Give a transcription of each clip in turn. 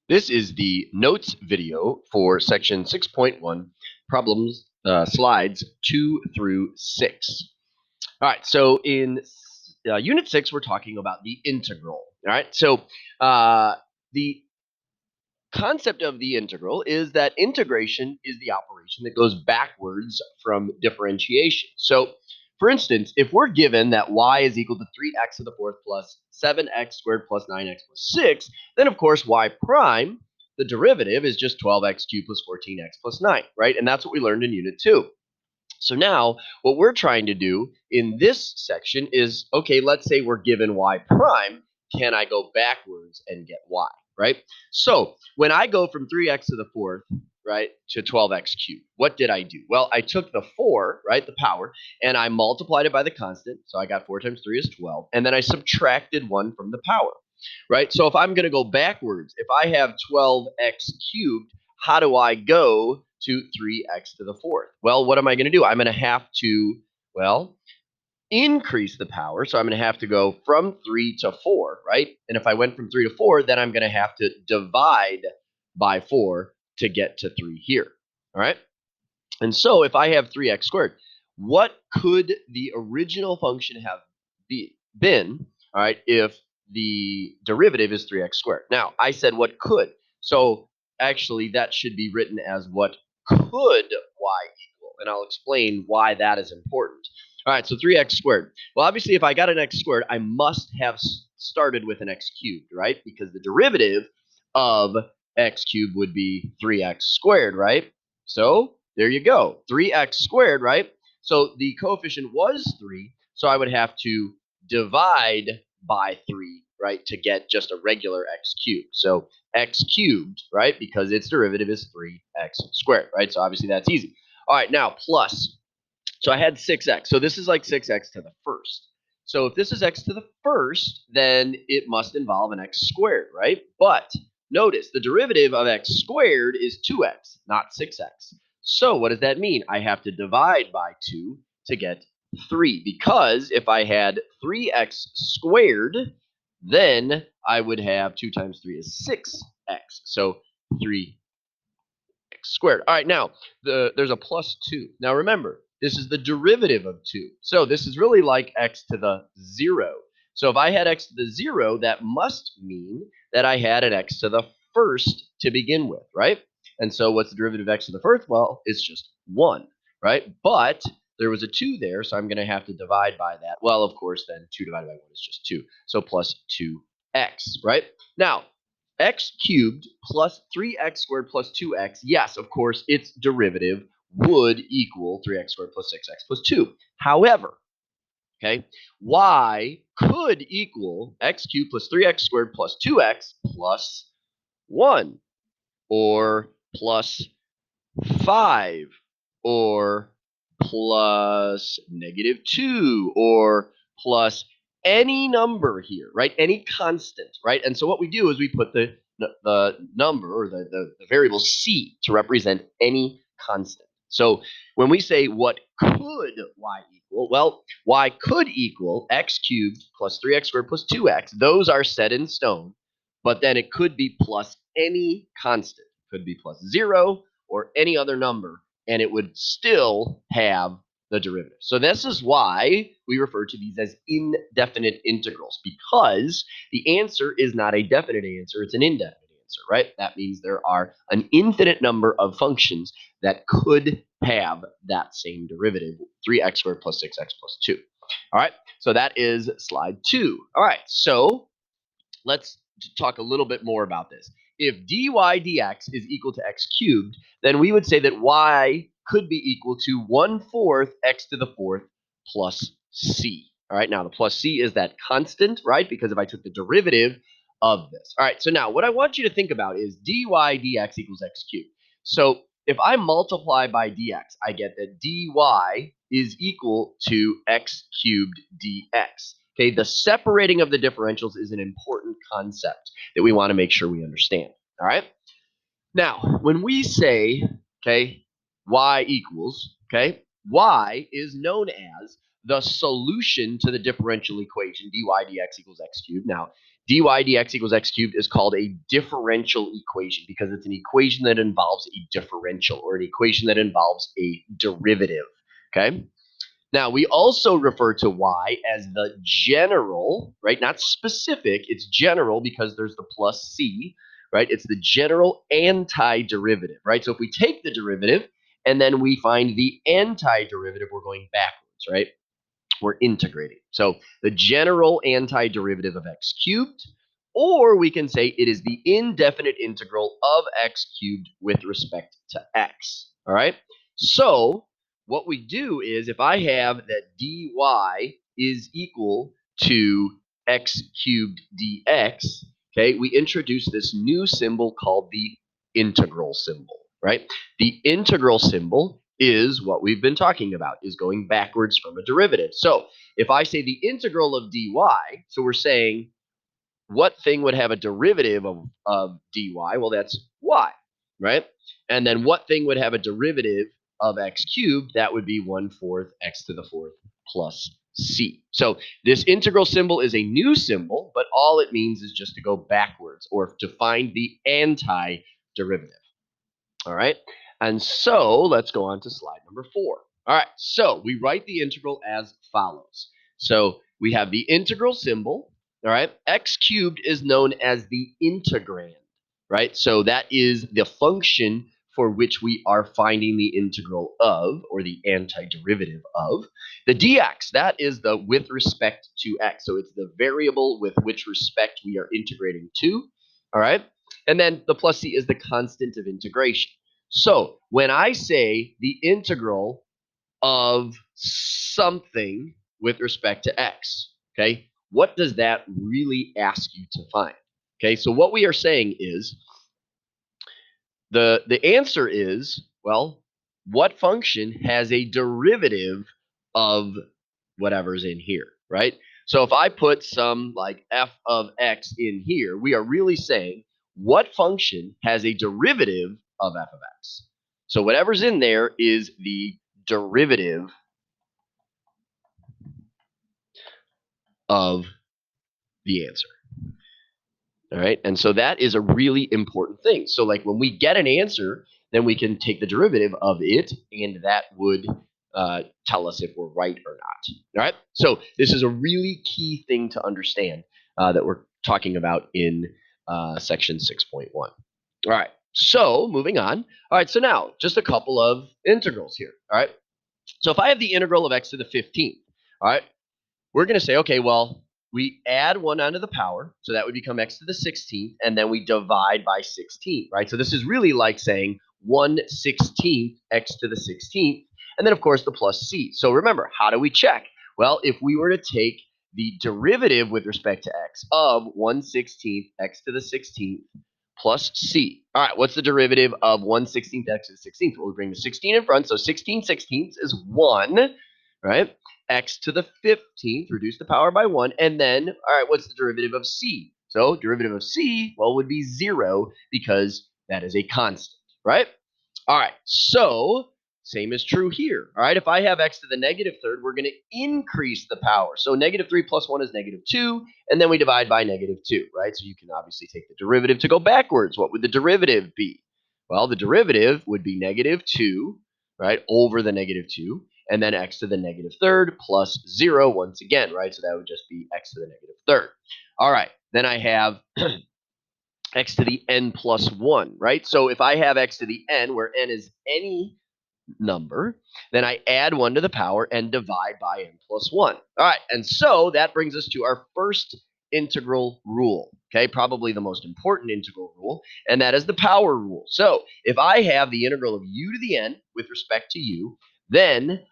This is the notes video for section 6.1, problems, slides 2 through 6. All right, so in unit 6, we're talking about the integral. All right, so the concept of the integral is that integration is the operation that goes backwards from differentiation. So, for instance, if we're given that y is equal to 3x to the fourth plus 7x squared plus 9x plus 6, then of course y prime, the derivative, is just 12x cubed plus 14x plus 9, right? And that's what we learned in unit 2. So now what we're trying to do in this section is, okay, let's say we're given y prime. Can I go backwards and get y, right? So when I go from 3x to the fourth, right, to 12x cubed, what did I do? Well, I took the 4, right, the power, and I multiplied it by the constant. So I got 4 times 3 is 12. And then I subtracted 1 from the power, right? So if I'm going to go backwards, if I have 12x cubed, how do I go to 3x to the fourth? Well, what am I going to do? I'm going to have to, well, increase the power. So I'm going to have to go from 3 to 4, right? And if I went from 3 to 4, then I'm going to have to divide by 4 to get to 3 here, all right? And so if I have 3x squared, what could the original function have been, all right, if the derivative is 3x squared? Now, I said what could. So actually, that should be written as what could y equal. And I'll explain why that is important. All right, so 3x squared. Well, obviously, if I got an x squared, I must have started with an x cubed, right? Because the derivative of x cubed would be 3x squared, right? So there you go, 3x squared, right? So the coefficient was 3, so I would have to divide by 3, right, to get just a regular x cubed. So x cubed, right, because its derivative is 3x squared, right? So obviously that's easy. All right, now plus. So I had 6x. So this is like 6x to the first. So if this is x to the first, then it must involve an x squared, right? But notice the derivative of x squared is 2x, not 6x. So what does that mean? I have to divide by 2 to get 3, because if I had 3x squared, then I would have 2 times 3 is 6x. So 3x squared. All right, now there's a plus 2. Now remember, this is the derivative of 2. So this is really like x to the 0. So if I had x to the 0, that must mean that I had an x to the first to begin with, right? And so what's the derivative of x to the first? Well, it's just 1, right? But there was a 2 there, so I'm going to have to divide by that. Well, of course, then 2 divided by 1 is just 2. So plus 2x, right? Now, x cubed plus 3x squared plus 2x, yes, of course, its derivative would equal 3x squared plus 6x plus 2. However, okay, y could equal x cubed plus 3x squared plus 2x plus 1, or plus 5, or plus -2, or plus any number here, right? Any constant, right? And so what we do is we put the number, or the variable c, to represent any constant. So when we say what could y equal, well, y could equal x cubed plus 3x squared plus 2x. Those are set in stone, but then it could be plus any constant. It could be plus 0 or any other number, and it would still have the derivative. So this is why we refer to these as indefinite integrals, because the answer is not a definite answer, it's an indefinite answer, right? That means there are an infinite number of functions that could have that same derivative, 3x squared plus 6x plus 2. All right, so that is slide 2. All right, so let's talk a little bit more about this. If dy dx is equal to x cubed, then we would say that y could be equal to 1/4 x to the fourth plus c. All right, now the plus c is that constant, right? Because if I took the derivative of this. All right, so now what I want you to think about is dy dx equals x cubed. So if I multiply by dx, I get that dy is equal to x cubed dx. Okay, the separating of the differentials is an important concept that we want to make sure we understand. All right. Now, when we say, okay, y equals, okay, y is known as the solution to the differential equation dy dx equals x cubed. Now, dy dx equals x cubed is called a differential equation because it's an equation that involves a differential, or an equation that involves a derivative. Okay. Now, we also refer to y as the general, right? Not specific, it's general because there's the plus c, right? It's the general antiderivative, right? So if we take the derivative and then we find the antiderivative, we're going backwards, right? We're integrating. So the general antiderivative of x cubed, or we can say it is the indefinite integral of x cubed with respect to x. All right. So what we do is if I have that dy is equal to x cubed dx, okay, we introduce this new symbol called the integral symbol, right? The integral symbol is what we've been talking about, is going backwards from a derivative. So if I say the integral of dy, so we're saying what thing would have a derivative of dy? Well, that's y, right? And then what thing would have a derivative of x cubed? That would be 1/4 x to the fourth plus c. So this integral symbol is a new symbol, but all it means is just to go backwards or to find the antiderivative. All right. And so let's go on to slide number 4. All right. So we write the integral as follows. So we have the integral symbol. All right. X cubed is known as the integrand, right? So that is the function for which we are finding the integral of, or the antiderivative of. The dx, that is the with respect to x. So it's the variable with which respect we are integrating to. All right. And then the plus c is the constant of integration. So when I say the integral of something with respect to x, okay, what does that really ask you to find? Okay, so what we are saying is the answer is, well, what function has a derivative of whatever's in here, right? So if I put some like f of x in here, we are really saying what function has a derivative of f of x. So whatever's in there is the derivative of the answer. All right. And so that is a really important thing. So, like when we get an answer, then we can take the derivative of it, and that would tell us if we're right or not. All right. So, this is a really key thing to understand that we're talking about in section 6.1. All right. So, moving on. All right. So, now just a couple of integrals here. All right. So, if I have the integral of x to the 15th, all right, we're going to say, okay, well, we add 1 onto the power, so that would become x to the 16th, and then we divide by 16, right? So this is really like saying 1/16 x to the 16th, and then, of course, the plus c. So remember, how do we check? Well, if we were to take the derivative with respect to x of 1/16 x to the 16th plus c. All right, what's the derivative of 1/16 x to the 16th? Well, we bring the 16 in front, so 16/16 is 1, right? X to the 15th, reduce the power by 1, and then, all right, what's the derivative of c? So derivative of c, well, would be 0 because that is a constant, right? All right, so same is true here. All right, if I have x to the negative third, we're going to increase the power. So -3 plus 1 is -2, and then we divide by -2, right? So you can obviously take the derivative to go backwards. What would the derivative be? Well, the derivative would be -2, right, over the -2, and then x to the negative third plus 0 once again, right? So that would just be x to the negative third. All right, then I have x to the n plus 1, right? So if I have x to the n, where n is any number, then I add 1 to the power and divide by n plus 1. All right, and so that brings us to our first integral rule, okay? Probably the most important integral rule, and that is the power rule. So if I have the integral of u to the n with respect to u, then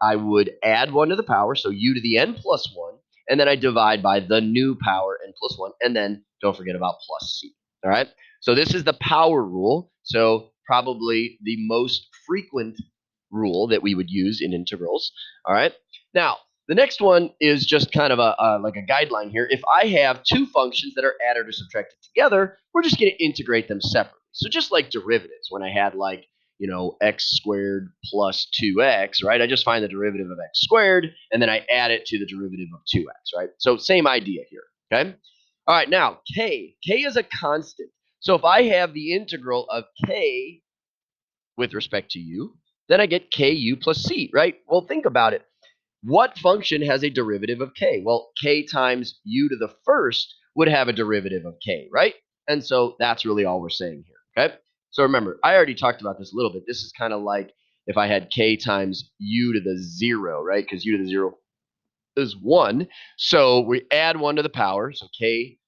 I would add 1 to the power, so u to the n plus 1, and then I divide by the new power n plus 1, and then don't forget about plus c. All right, so this is the power rule. So probably the most frequent rule that we would use in integrals. All right. Now, the next one is just kind of like a guideline here. If I have two functions that are added or subtracted together, we're just going to integrate them separately. So just like derivatives, when I had like, x squared plus 2x, right? I just find the derivative of x squared, and then I add it to the derivative of 2x, right? So same idea here, okay? All right, now k. K is a constant. So if I have the integral of k with respect to u, then I get ku plus c, right? Well, think about it. What function has a derivative of k? Well, k times u to the first would have a derivative of k, right? And so that's really all we're saying here, okay? So remember, I already talked about this a little bit. This is kind of like if I had k times u to the 0, right? Because u to the 0 is 1. So we add 1 to the power, so k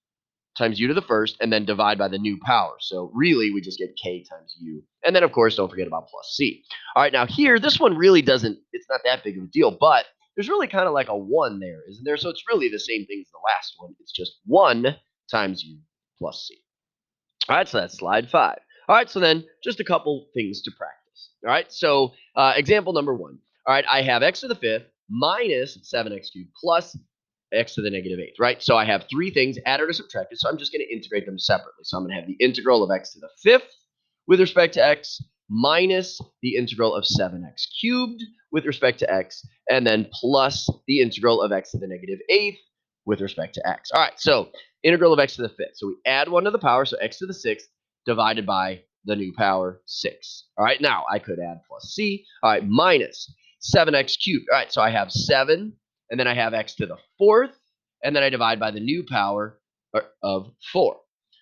times u to the first, and then divide by the new power. So really, we just get k times u. And then, of course, don't forget about plus c. All right, now here, this one really doesn't, it's not that big of a deal, but there's really kind of like a 1 there, isn't there? So it's really the same thing as the last one. It's just 1 times u plus c. All right, so that's slide 5. All right, so then just a couple things to practice. All right, so example number 1. All right, I have x to the 5th minus 7x cubed plus x to the negative 8th, right? So I have three things added or subtracted, so I'm just going to integrate them separately. So I'm going to have the integral of x to the 5th with respect to x minus the integral of 7x cubed with respect to x, and then plus the integral of x to the negative 8th with respect to x. All right, so integral of x to the 5th. So we add 1 to the power, so x to the 6th divided by the new power, 6. All right, now I could add plus c. All right, minus 7x cubed. All right, so I have 7, and then I have x to the 4th, and then I divide by the new power of 4.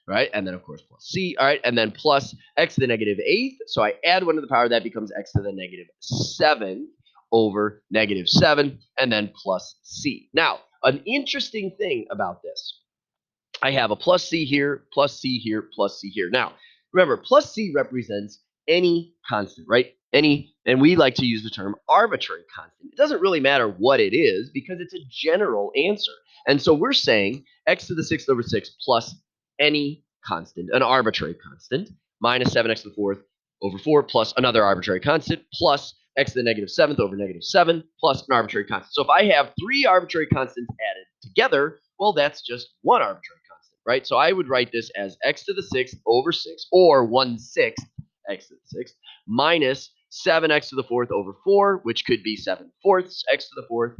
Right, and then of course plus c. All right, and then plus x to the negative 8th. So I add 1 to the power, that becomes x to the negative 7 over negative 7, and then plus c. Now, an interesting thing about this, I have a plus c here, plus c here, plus c here. Now, remember, plus c represents any constant, right? Any, and we like to use the term arbitrary constant. It doesn't really matter what it is because it's a general answer. And so we're saying x to the 6th over 6 plus any constant, an arbitrary constant, minus 7x to the 4th over 4 plus another arbitrary constant plus x to the negative 7th over negative 7 plus an arbitrary constant. So if I have three arbitrary constants added together, well, that's just one arbitrary constant, right? So I would write this as x to the 6th over 6, or 1/6 x to the 6th, minus 7x to the 4th over 4, which could be 7/4 x to the 4th,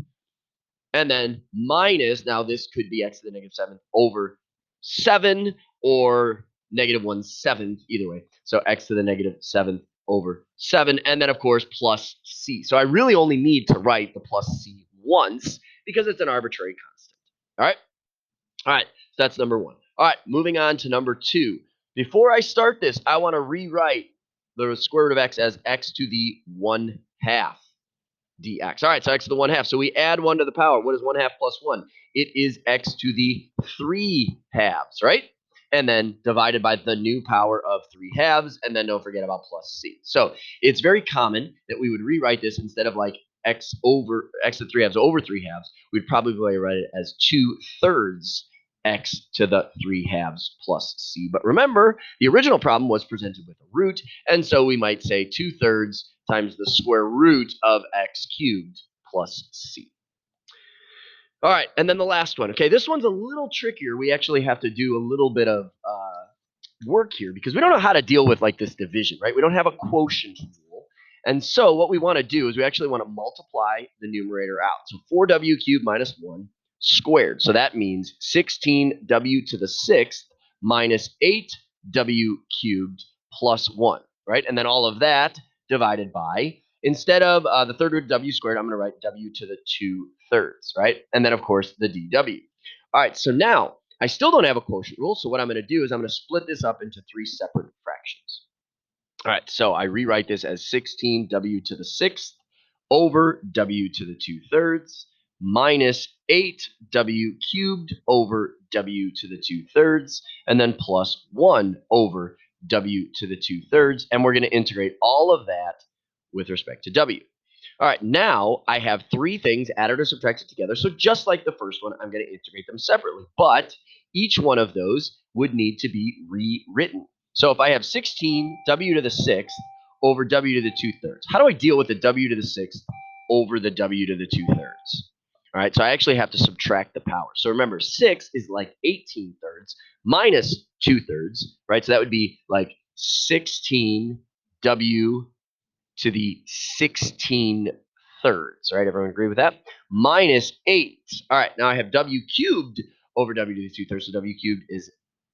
and then minus, now this could be x to the negative 7th over 7, or negative 1/7, either way. So x to the negative 7th over 7, and then of course plus c. So I really only need to write the plus c once because it's an arbitrary constant. All right? All right, so that's number 1. All right, moving on to number 2. Before I start this, I want to rewrite the square root of x to the 1/2 dx. All right, so x to the 1/2. So we add 1 to the power. What is 1/2 plus 1? It is x to the 3/2, right? And then divided by the new power of 3/2, and then don't forget about plus c. So it's very common that we would rewrite this instead of like x to 3/2 over 3/2. We'd probably write it as 2/3 x to the 3/2 plus c. But remember, the original problem was presented with a root, and so we might say 2/3 times the square root of x cubed plus c. All right, and then the last one. Okay, this one's a little trickier. We actually have to do a little bit of work here because we don't know how to deal with like this division, right? We don't have a quotient rule. And so what we want to do is we actually want to multiply the numerator out. So 4w cubed minus 1 squared. So that means 16w to the 6th minus 8w cubed plus 1, right? And then all of that divided by, instead of the third root of w squared, I'm going to write w to the 2/3, right? And then, of course, the dw. All right, so now I still don't have a quotient rule, so what I'm going to do is I'm going to split this up into three separate fractions. All right, so I rewrite this as 16w to the 6th over w to the 2/3 minus 8w cubed over w to the 2/3, and then plus 1 over w to the 2/3, and we're going to integrate all of that with respect to w. All right, now I have three things added or subtracted together. So just like the first one, I'm going to integrate them separately. But each one of those would need to be rewritten. So if I have 16 w to the 6th over w to the 2/3, how do I deal with the w to the 6th over the w to the 2/3? All right, so I actually have to subtract the power. So remember, 6 is like 18/3 minus 2/3, right? So that would be like 16 w to the 16 thirds, right? Everyone agree with that? Minus 8. All right, now I have w cubed over w to the 2/3. So w cubed is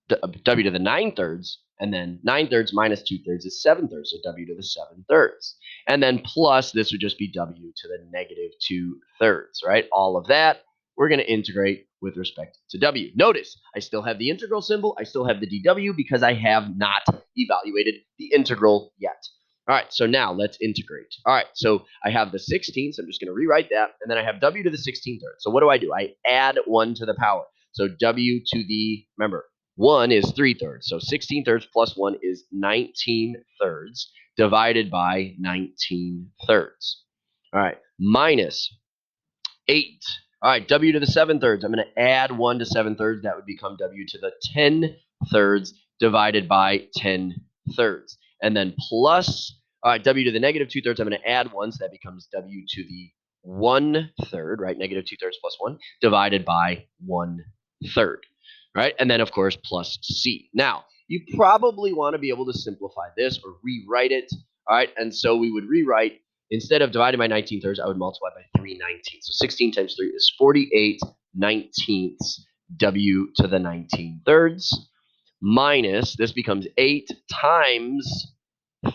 w to the 9/3, and then 9/3 minus 2/3 is 7/3, so w to the 7/3. And then plus this would just be w to the negative 2/3, right? All of that we're going to integrate with respect to w. Notice I still have the integral symbol, I still have the dw because I have not evaluated the integral yet. All right, so now let's integrate. All right, so I have the 16, so I'm just going to rewrite that, and then I have w to the 16/3. So what do? I add 1 to the power. So w to the, remember, 1 is 3/3. So 16/3 plus 1 is 19/3 divided by 19/3. All right, minus 8. All right, w to the 7/3. I'm going to add 1 to 7/3. That would become w to the 10/3 divided by 10/3. And then plus, all right, w to the negative 2/3. I'm going to add 1, so that becomes w to the 1/3, right? Negative 2/3 plus 1 divided by 1/3, right? And then, of course, plus c. Now, you probably want to be able to simplify this or rewrite it, all right? And so we would rewrite, instead of dividing by 19/3, I would multiply by 3/19. So 16 times 3 is 48/19 w to the 19/3 minus, this becomes 8 times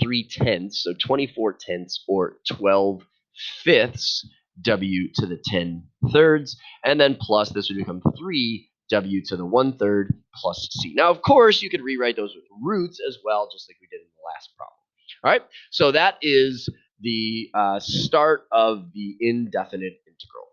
3/10, so 24/10 or 12/5 w to the 10/3, and then plus this would become 3 w to the 1/3 plus c. Now, of course, you could rewrite those with roots as well, just like we did in the last problem. All right, so that is the start of the indefinite integral.